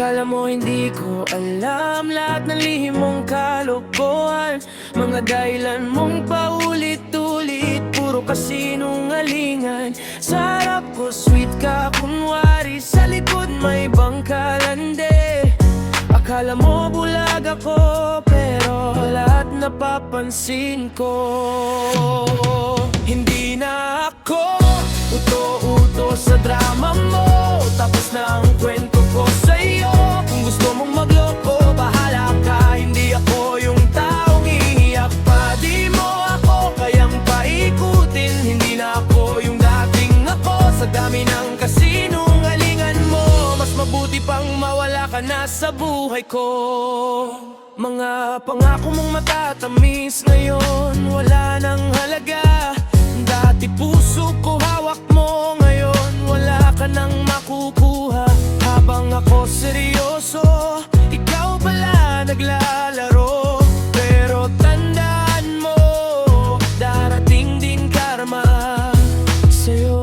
Akala mo hindi ko alam lahat ng lihim mong kalokohan, mga dahilan mong paulit-ulit, puro kasinungalingan. Sa harap ko sweet ka, kunwari sa likod may bangkalande. Akala mo bulag ako, pero lahat napapansin ko. Hindi na ako uto-uto sa drama mo, tapos na ang kwento ko sa'yo. Kung gusto mong magloko, bahala ka. Hindi ako yung taong iiyak pa. Di mo ako kayang paikutin. Hindi na ako yung dating ako. Sa dami ng kasinungalingan mo, mas mabuti pang mawala ka na sa buhay ko. Mga pangako mong matatamis ngayon, wala nang halaga. Dati puso ko hawak mo, ngayon wala ka nang makukuha. Habang ako seryoso, ikaw pala naglalaro. Pero tandaan mo, darating din karma sa'yo.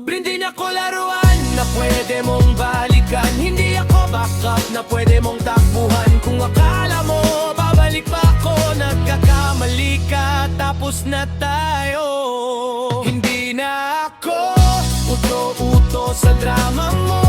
Hindi na ko laruan na pwede mong balikan. Hindi ako backup na pwede mong takbuhan. Kung akala mo babalik pa ako, nagkakamali ka, tapos na tayo. Hindi na ako uto-uto sa drama mo.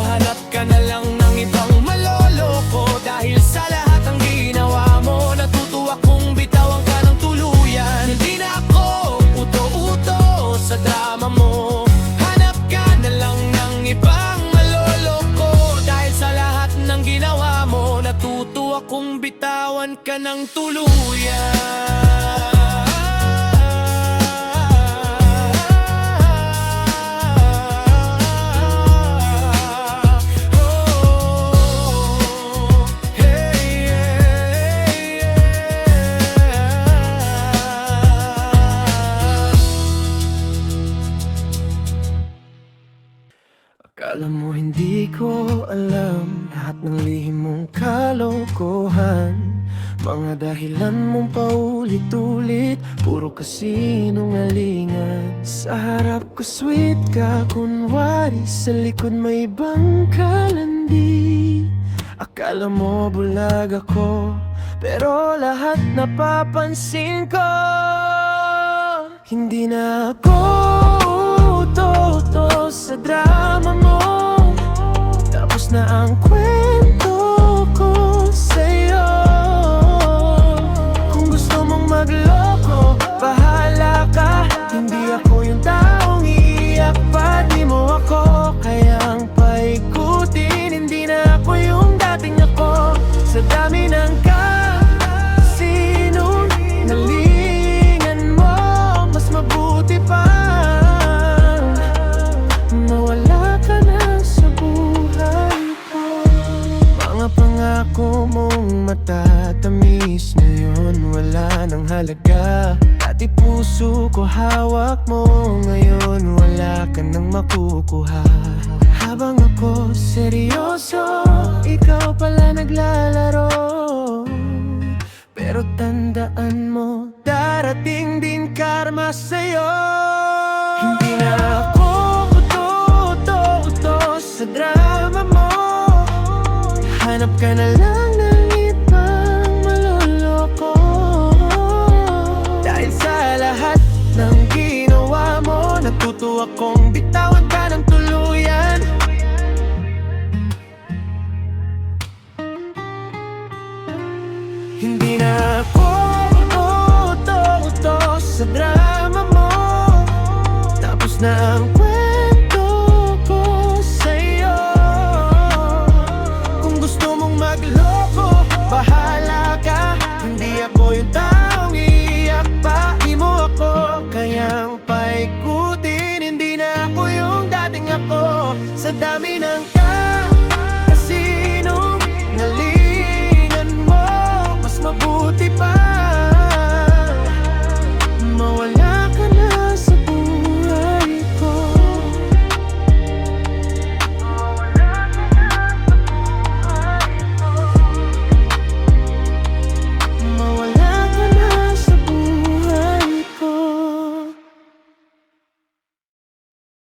Hanap ka na lang ng ibang maloloko. Dahil sa lahat ng ginawa mo, natuto akong bitawan ka ng tuluyan. Hindi na ako uto-uto sa drama mo. Hanap ka na lang ng ibang maloloko. Dahil sa lahat ng ginawa mo, natuto akong bitawan ka ng tuluyan. Akala mo hindi ko alam lahat ng lihim mong kalokohan, mga dahilan mong paulit-ulit, puro kasinungalingan. Sa harap ko sweet ka, kunwari sa likod may bangkalandi. Akala mo bulag ako, pero lahat napapansin ko. Hindi na ako uto-uto sa drama mo, tapos na ang kwento ko sa'yo. Kung gusto mong magloko, bahala ka. Hindi ako yung taong iiyak pa. Di mo ako kayang paikutin. Hindi na ako yung dating ako. Sa dami ng kasinungalingan mo, mas mabuti pa mawala ka na sa buhay ko. Mga pangako mong matatamis, ngayon wala nang halaga. Dati puso ko hawak mo, ngayon wala ka nang makukuha. Habang ako seryoso, ikaw pala naglalaro. Pero tandaan mo, darating din karma sa'yo. Hindi na ako uto-uto sa drama mo. Hanap ka na lang ng ibang maloloko. Dahil sa lahat ng ginawa mo, natuto akong bitawan ka ng tuluyan. Hindi na ako uto-uto sa drama mo, tapos na ang